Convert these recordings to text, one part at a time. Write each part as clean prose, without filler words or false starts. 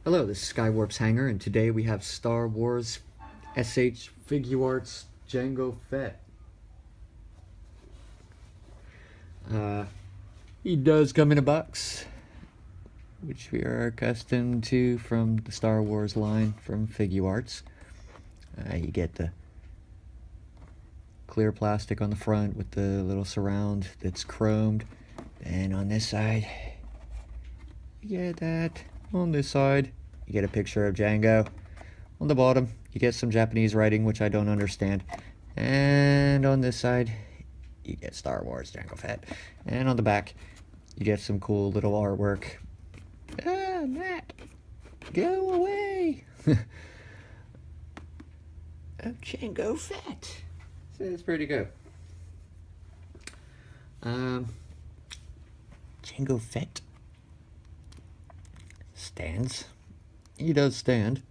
Hello, this is Skywarp's Hangar, and today we have Star Wars S.H.Figuarts Jango Fett. He does come in a box, which we are accustomed to from the Star Wars line from Figuarts. You get the clear plastic on the front with the little surround that's chromed, and on this side, you get that. On this side, you get a picture of Jango. On the bottom, you get some Japanese writing, which I don't understand. And on this side, you get Star Wars Jango Fett. And on the back, you get some cool little artwork. Ah, Matt, go away! Of Jango Fett. So it's pretty good. Jango Fett stands. He does stand.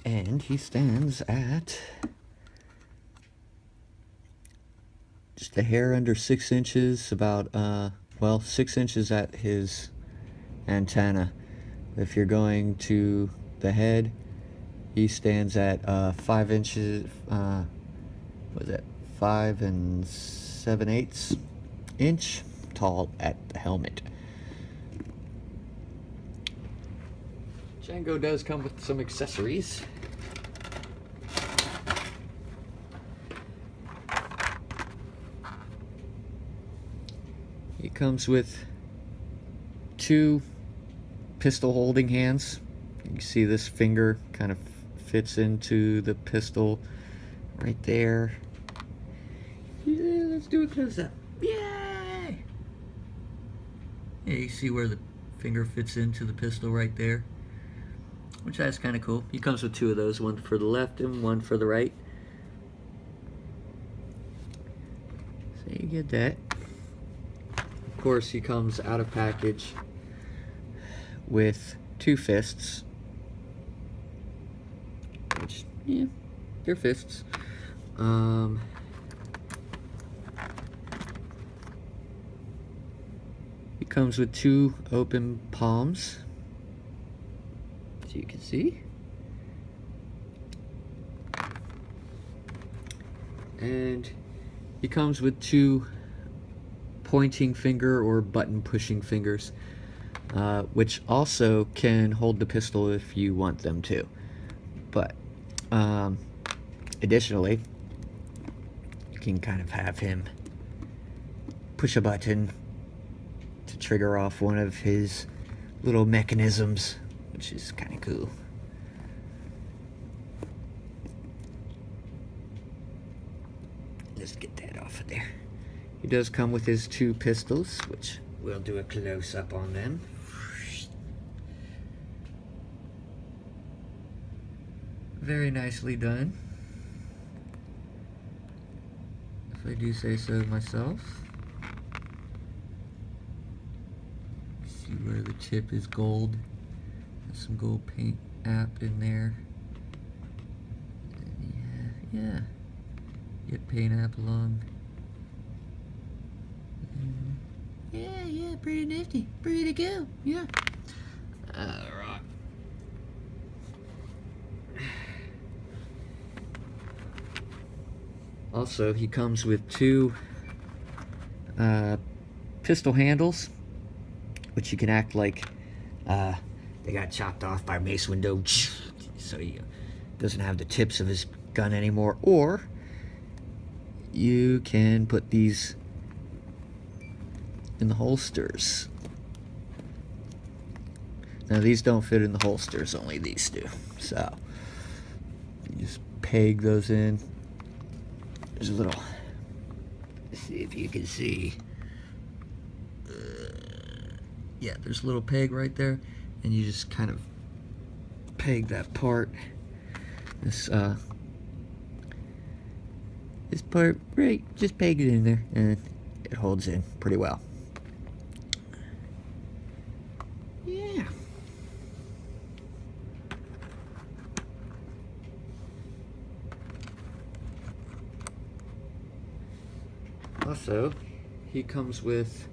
And he stands at just a hair under 6 inches, about, 6 inches at his antenna. If you're going to the head, he stands at 5 inches, 5 7/8 inch tall at the helmet. Jango does come with some accessories. He comes with 2 pistol holding hands. You can see this finger kind of fits into the pistol right there. Yeah, let's do a close-up. Yay! Yeah, you see where the finger fits into the pistol right there, which that's kind of cool. He comes with 2 of those, one for the left and one for the right. So you get that. Of course, he comes out of package with 2 fists, which, yeah, they're fists. He comes with 2 open palms, as you can see. And he comes with 2 pointing finger or button pushing fingers, which also can hold the pistol if you want them to. But additionally, you can kind of have him push a button to trigger off one of his little mechanisms, which is kind of cool. Let's get that off of there. He does come with his 2 pistols, which we'll do a close-up on them. Very nicely done, if I do say so myself. See where the tip is gold. There's some gold paint app in there. Yeah. Get paint app along. Yeah, pretty nifty. Pretty cool, yeah. Alright. Also, he comes with 2 pistol handles, which you can act like they got chopped off by Mace Windu, so he doesn't have the tips of his gun anymore. Or you can put these in the holsters. Now these don't fit in the holsters, only these do. So you just peg those in. There's a little, let's see if you can see. Yeah, there's a little peg right there, and you just kind of peg that part. This part, right, just peg it in there, and it holds in pretty well. Yeah. Also, he comes with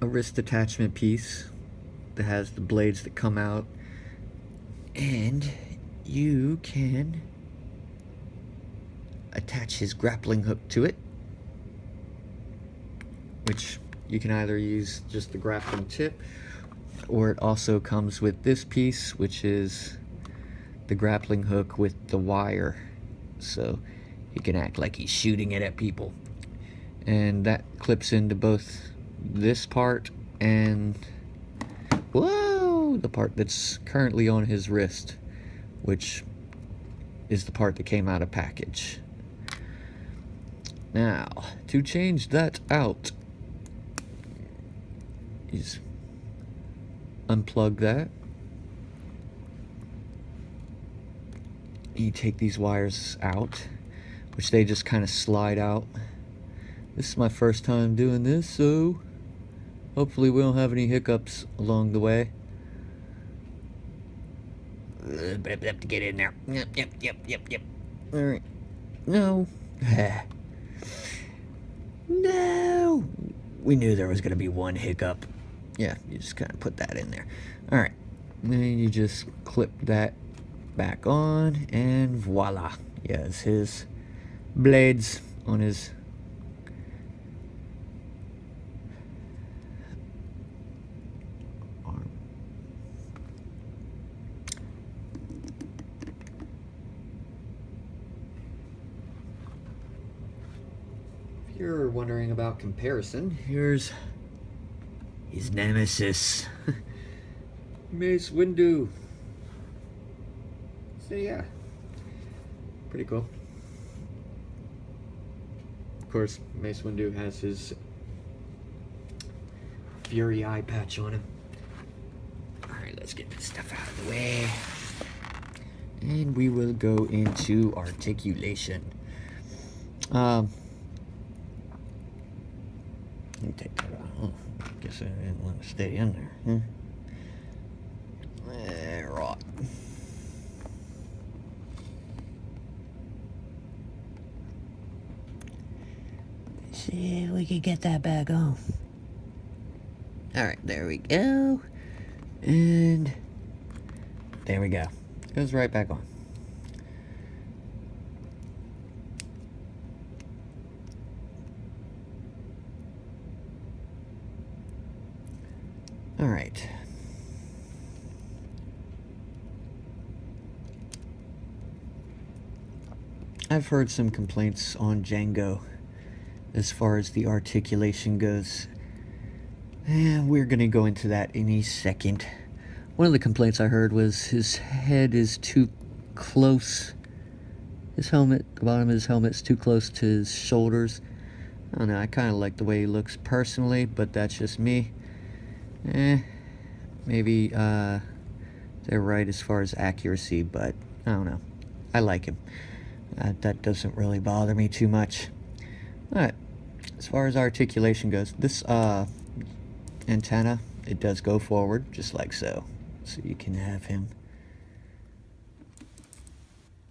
a wrist attachment piece that has the blades that come out, and you can attach his grappling hook to it, which you can either use just the grappling tip, or it also comes with this piece, which is the grappling hook with the wire, so he can act like he's shooting it at people. And that clips into both this part and, whoa, the part that's currently on his wrist, which is the part that came out of package. Now, to change that out, is unplug that. You take these wires out, which they just kind of slide out. This is my first time doing this, so hopefully we don't have any hiccups along the way. But I have to get in there. Yep. Alright. No. No! We knew there was going to be one hiccup. Yeah, you just kind of put that in there. Alright. Then you just clip that back on, and voila. Yes, his blades on his arm. If you're wondering about comparison, here's his nemesis, Mace Windu. So yeah, pretty cool. Of course, Mace Windu has his Fury eye patch on him. Alright, let's get this stuff out of the way. And we will go into articulation. Let me take that out. Oh, I guess I didn't want to stay in there. Right. See if we can get that back on. Alright, there we go. And there we go. Goes right back on. Alright. I've heard some complaints on Jango as far as the articulation goes. And we're going to go into that in a second. One of the complaints I heard was his head is too close. His helmet, the bottom of his helmet's too close to his shoulders. I don't know, I kind of like the way he looks personally, but that's just me. Maybe they're right as far as accuracy, but I don't know. I like him. That doesn't really bother me too much. Alright, as far as articulation goes, this antenna, it does go forward, just like so. So you can have him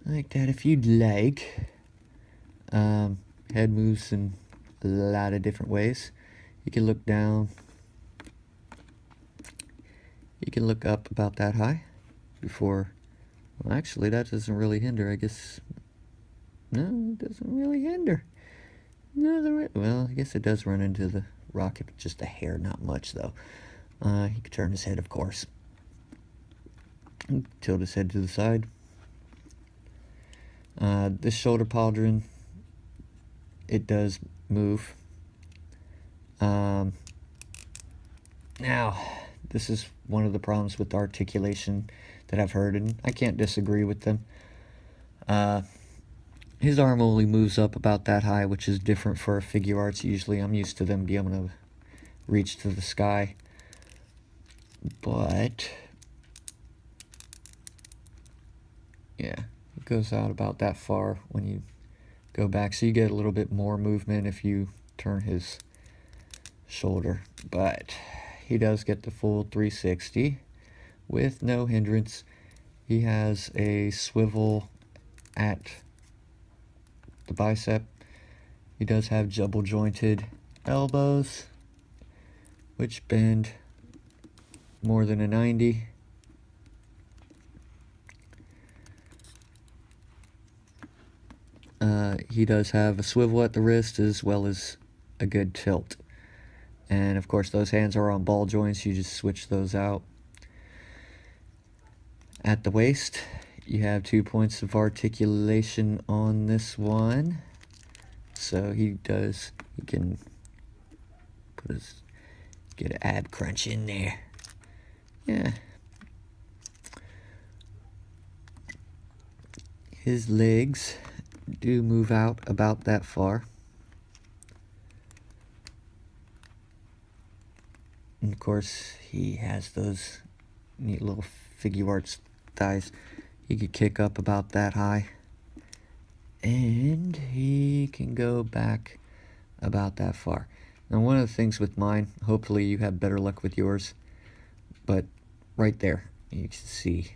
like that if you'd like. Head moves in a lot of different ways. You can look down. You can look up about that high before. Well, actually, that doesn't really hinder, I guess. No, it doesn't really hinder. Well, I guess it does run into the rocket, but just a hair, not much, though. He could turn his head, of course. Tilt his head to the side. This shoulder pauldron, it does move. Now, this is one of the problems with articulation that I've heard, and I can't disagree with them. His arm only moves up about that high, which is different for Figuarts. Usually I'm used to them being able to reach to the sky. But yeah, it goes out about that far when you go back. So you get a little bit more movement if you turn his shoulder. But he does get the full 360 with no hindrance. He has a swivel at the bicep. He does have double jointed elbows. which bend more than a 90. He does have a swivel at the wrist as well as a good tilt. And of course those hands are on ball joints, you just switch those out. At the waist, you have 2 points of articulation on this one. So he can get an ab crunch in there. Yeah. His legs do move out about that far. And of course, he has those neat little Figuarts thighs. He could kick up about that high. And he can go back about that far. Now, one of the things with mine, hopefully you have better luck with yours, but right there, you can see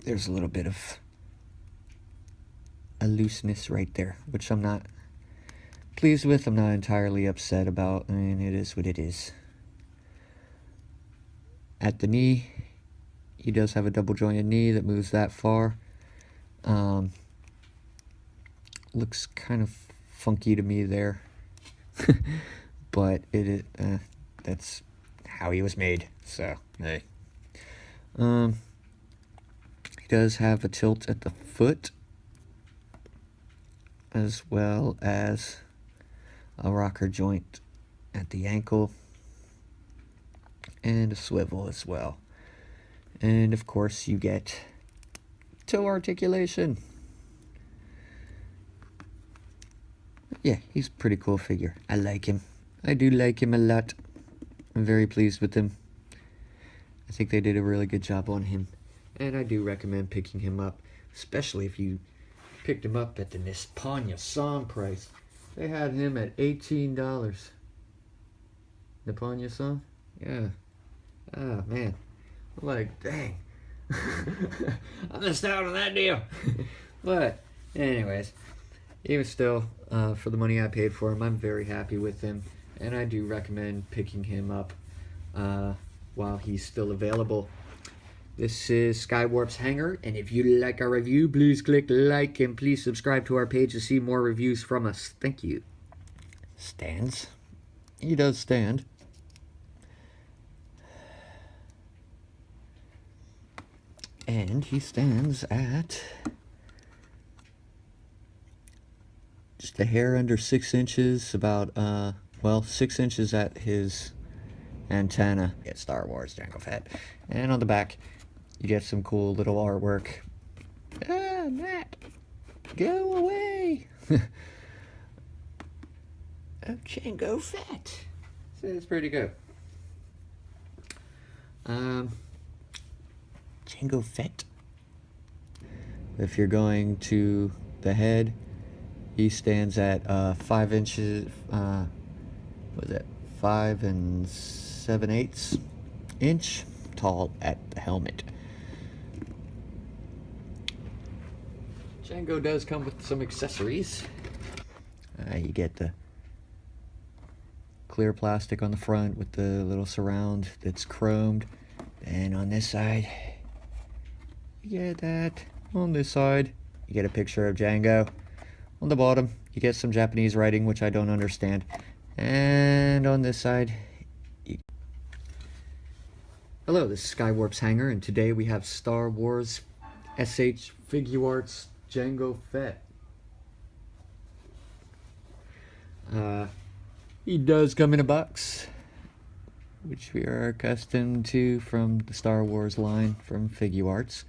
there's a little bit of a looseness right there, which I'm not pleased with. I'm not entirely upset about. I mean, it is what it is. At the knee, he does have a double jointed knee that moves that far. Looks kind of funky to me there, but it is that's how he was made. So hey, he does have a tilt at the foot, as well as a rocker joint at the ankle, and a swivel as well. And of course you get toe articulation. Yeah, he's a pretty cool figure. I like him. I do like him a lot. I'm very pleased with him. I think they did a really good job on him. And I do recommend picking him up, especially if you picked him up at the Nippon-san price. They had him at $18. Nippon-san? Yeah. Ah, man. I'm like, dang. I missed out on that deal. But, anyways, even still, for the money I paid for him, I'm very happy with him. And I do recommend picking him up while he's still available. This is Skywarp's Hanger, and if you like our review, please click like and please subscribe to our page to see more reviews from us. Thank you. Stands. He does stand. And he stands at just a hair under 6 inches, about, 6 inches at his antenna. Get Star Wars Jango Fett. And on the back, you get some cool little artwork. Ah, Matt, go away. Oh, Jango Fett. So it's pretty good. Jango Fett. If you're going to the head, he stands at 5 inches. What is it? 5 7/8 inch tall at the helmet. Jango does come with some accessories. You get the clear plastic on the front with the little surround that's chromed, and on this side you get that. On this side you get a picture of Jango. On the bottom you get some Japanese writing, which I don't understand, and on this side Hello, this is Skywarp's Hanger, and today we have Star Wars S.H.Figuarts Jango Fett. He does come in a box, which we are accustomed to from the Star Wars line from Figuarts.